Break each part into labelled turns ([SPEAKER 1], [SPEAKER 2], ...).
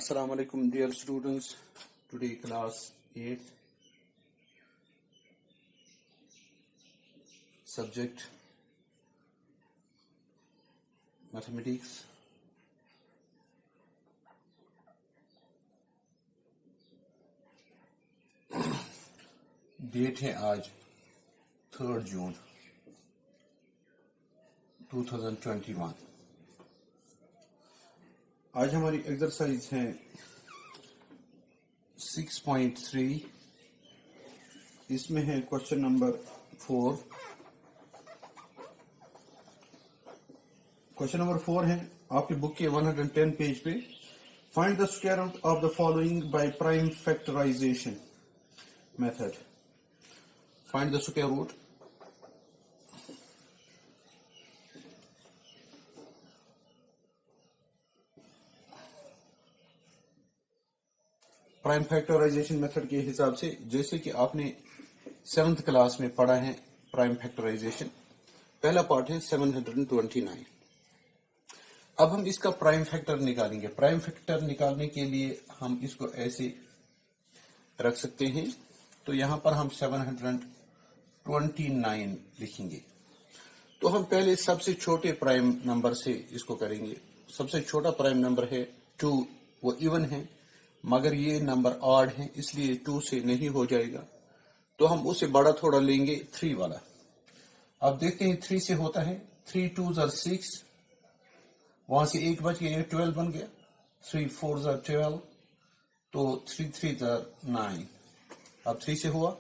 [SPEAKER 1] Assalamu alaikum dear students. Today class 8 subject mathematics. Date है आज 3 जून 2021. आज हमारी एक्सरसाइज है 6.3. इसमें है क्वेश्चन नंबर 4. क्वेश्चन नंबर 4 है आपकी बुक के 110 पेज पे. Find the square root of the following by prime factorization method. Find the square root prime factorization method के हिसाब से. जैसे कि आपने 7th क्लास में पढ़ा है प्राइम फैक्टराइजेशन. पहला पार्ट है 729. अब हम इसका प्राइम फैक्टर निकालेंगे. प्राइम फैक्टर निकालने के लिए हम इसको ऐसे रख सकते हैं. तो यहां पर हम 729 लिखेंगे. तो हम पहले सबसे छोटे प्राइम नंबर से इसको करेंगे. सबसे छोटा प्राइम नंबर है 2. वो इवन है मगर ये नंबर ऑड है इसलिए 2 से नहीं हो जाएगा. तो हम उसे बड़ा थोड़ा लेंगे 3 वाला. अब देखते हैं 3 से होता है. 3 2s are 6. वहां से 1 बच गया 12 बन गया. 3 4s are 12. तो 3 3s are 9. अब 3 से हुआ.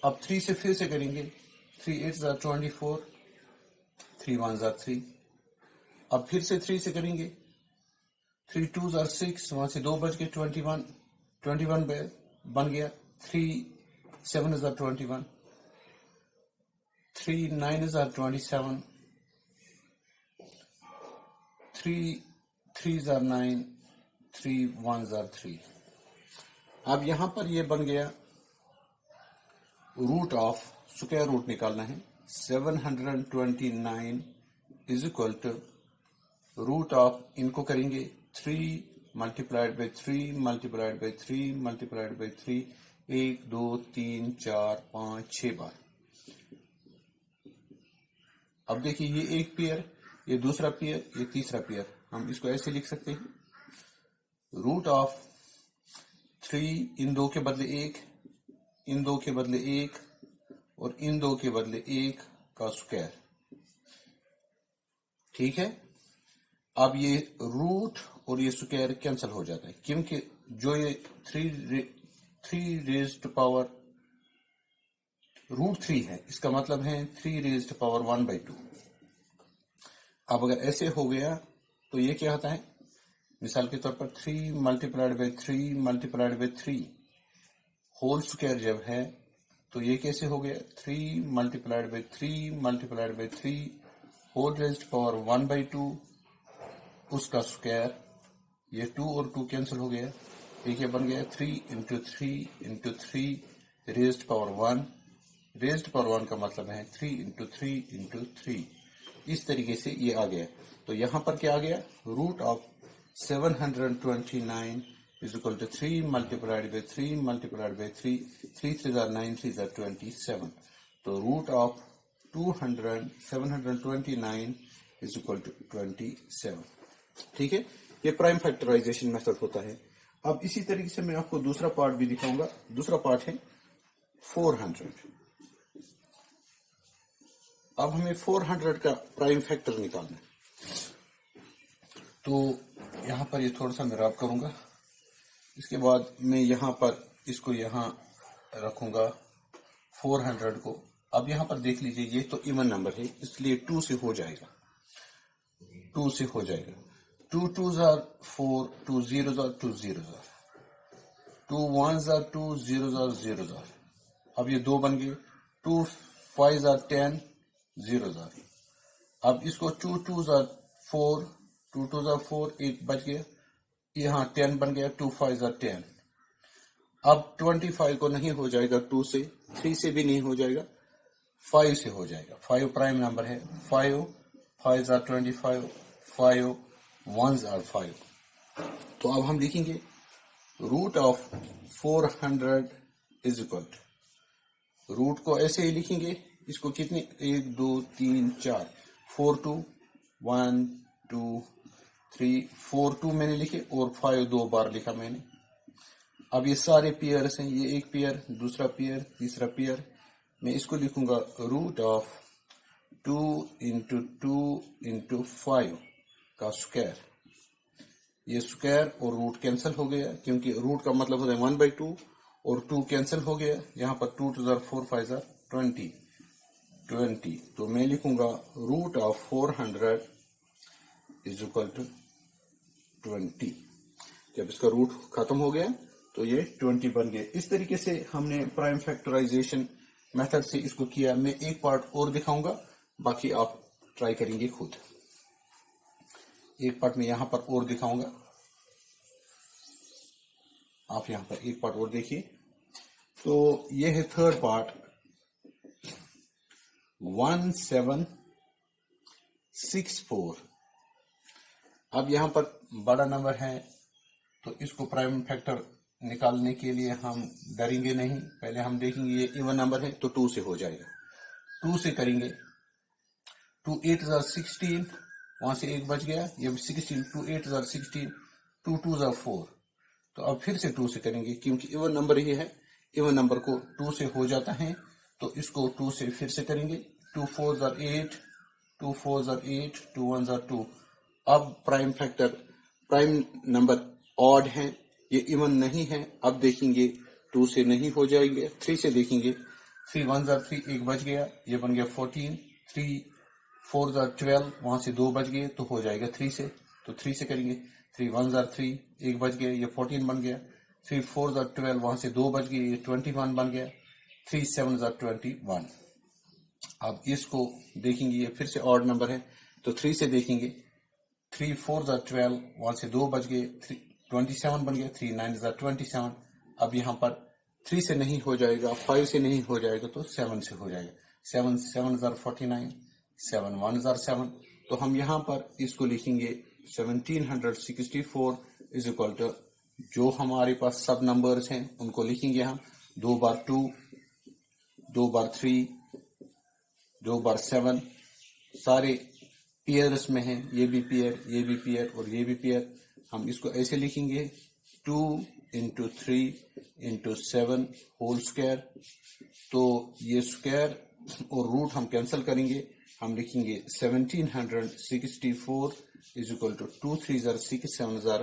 [SPEAKER 1] अब 3 से फिर से करेंगे. 3 8s are 24. 3 1s are 3. अब फिर से 3 से करेंगे. 3 2s are 6. वहां से 2 बच गए 21. 21 बन गया. 3 7s are 21. 3 9s are 27. 3 3s are 9. 3 1s are 3. अब यहां पर ये बन गया रूट ऑफ. स्क्वायर रूट निकालना है. 729 is equal to root of. इनको करेंगे 3 multiplied by 3 multiplied by 3 multiplied by 3. 1 2 3 4 5 6 बार. अब देखिए ये एक पेयर, ये दूसरा पेयर, ये तीसरा पेयर. हम इसको ऐसे लिख सकते हैं. रूट ऑफ 3 इन 2 के बदले 1, इन 2 के बदले 1 और इन 2 के बदले 1 का स्क्वायर. ठीक है. अब ये रूट और ये स्क्वायर कैंसिल हो जाता है क्योंकि जो ये 3 रेज्ड पावर रूट 3 है इसका मतलब है 3 रेज्ड पावर 1/2. अब अगर ऐसे हो गया तो ये क्या होता है. मिसाल के तौर पर 3 multiplied by 3 multiplied by 3 whole square जब है तो ये कैसे हो गया. 3 multiplied by 3 multiplied by 3 whole raised power 1/2 उसका स्क्वायर. ये 2 और 2 कैंसिल हो गया. ये क्या बन गया 3 into 3 into 3 raised power 1. Raised power 1 का मतलब है 3 इंटू 3 इंटू 3. इस तरीके से ये आ गया. तो यहां पर क्या आ गया. Root of 729 is equal to 3 multiplied by 3 multiplied by 3. 3 3s are 9 3s are 27. तो root of 729 is equal to 27. ठीक है. ये प्राइम फैक्टराइजेशन मेथड होता है. अब इसी तरीके से मैं आपको दूसरा पार्ट भी दिखाऊंगा. दूसरा पार्ट है 400. अब हमें 400 का प्राइम फैक्टर निकालना है. तो यहां पर ये थोड़ा सा मैं रब करूंगा. इसके बाद मैं यहां पर इसको यहां रखूंगा 400 को. अब यहां पर देख लीजिए ये तो इवन नंबर है इसलिए 2 से हो जाएगा. 2 से हो जाएगा. 2 2s are 4. 2 0s are 2 0s are. 2 1s are 2 0s are 0s are. अब ये 2 बन गए. 2 5s are 10 0s are. अब इसको 2 2s are 4. 2 2s are 4. 1 बच गया. यहाँ 10 बन गया. 2 5s are 10. अब 25 को नहीं हो जाएगा 2 से. 3 से भी नहीं हो जाएगा. 5 से हो जाएगा. 5 प्राइम नंबर है. 5 5s are 25. 5 1s are 5. تو اب ہم لکھیں گے root of 400 is equal to, root کو ایسے ہی لکھیں گے، اس کو کتنے 1 2 3 4 4 2 1 2 3 4 2 میں نے لکھے اور 5 2 بار لکھا میں نے. اب یہ سارے پیئرس ہیں، یہ ایک پیئر، دوسرا پیئر، تیسرا پیئر. میں اس کو لکھوں گا روٹ آف 2 انٹو 2 انٹو 5 کا اسکوائر. یہ اسکوائر اور روٹ کینسل ہو گیا، کیونکہ روٹ کا مطلب ہوتا ہے 1/2 اور 2 کینسل ہو گیا. یہاں پر 2 2 4 5 20. تو میں لکھوں گا root of 400 is equal to 20. جب اس کا روٹ ختم ہو گیا تو یہ 20 بن گیا. اس طریقے سے ہم نے پرائم فیکٹرائزیشن میتھڈ سے اس کو کیا. میں ایک پارٹ اور دکھاؤں گا، باقی آپ ٹرائی کریں گے خود. ایک پارٹ میں یہاں پر اور دکھاؤں گا، آپ یہاں پر ایک پارٹ اور دیکھیے. تو یہ ہے تھرڈ پارٹ 1764. اب یہاں پر بڑا نمبر ہے تو اس کو پرائم فیکٹر نکالنے کے لیے ہم ڈریں گے نہیں. پہلے ہم دیکھیں گے یہ ایون نمبر ہے تو 2 سے ہو جائے گا. 2 سے کریں گے. 2 8 16، وہاں سے ایک بچ گیا، یہ 16. 2 8 16، 2 2 4. تو اب پھر سے 2 سے کریں گے، کیونکہ ایون نمبر ہی ہے، ایون نمبر کو 2 سے ہو جاتا ہے تو اس کو 2 سے پھر سے کریں گے. 2 4 8، 2 4 8، 2 1 2. اب prime factor, prime number odd ہیں، یہ ایون نہیں ہے. اب دیکھیں گے 2 سے نہیں ہو جائیں گے. 3 سے دیکھیں گے. 3 1 3، ایک بچ گیا، یہ بن گیا 14. 3 4 12، وہاں سے 2 بچ گئے تو ہو جائے گا 3 سے. تو 3 سے کریں گے. 3 1 3، ایک بچ گیا، یہ 14 بن گیا. 3 4 12، وہاں سے 2 بچ گئے، یہ 21 بن گیا. 3 7 21. اب اس کو دیکھیں گے، یہ پھر سے آڈ نمبر ہے تو 3 سے دیکھیں گے. 3 4 12، وہاں سے 2 بچ گئے، 27 بن گیا. 3 9 27. اب یہاں پر 3 سے نہیں ہو جائے گا، 5 سے نہیں ہو جائے گا تو 7 سے ہو جائے گا. 7 7 49، 7 1 7. تو ہم یہاں پر اس کو لکھیں گے 1764 از اکول ٹو، جو ہمارے پاس سب نمبرز ہیں ان کو لکھیں گے ہم 2 بار 2، 2 بار 3، 2 بار 7. سارے پیئرس میں ہیں، یہ بھی پیئر، یہ بھی پیئر اور یہ بھی پیئر. ہم اس کو ایسے لکھیں گے 2 انٹو 3 انٹو 7 ہول اسکوائر. تو یہ اسکوائر اور روٹ ہم کینسل کریں گے. ہم لکھیں گے 1764 از اکول ٹو 2 3 6 7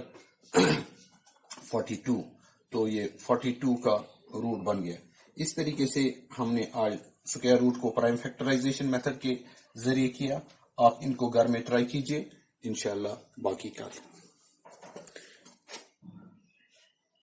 [SPEAKER 1] 42. تو یہ 42 کا روٹ بن گیا. اس طریقے سے ہم نے آج اسکوائر روٹ کو پرائم فیکٹرائزیشن میتھڈ کے ذریعے کیا. آپ ان کو گھر میں ٹرائی کیجئے، انشاءاللہ باقی کل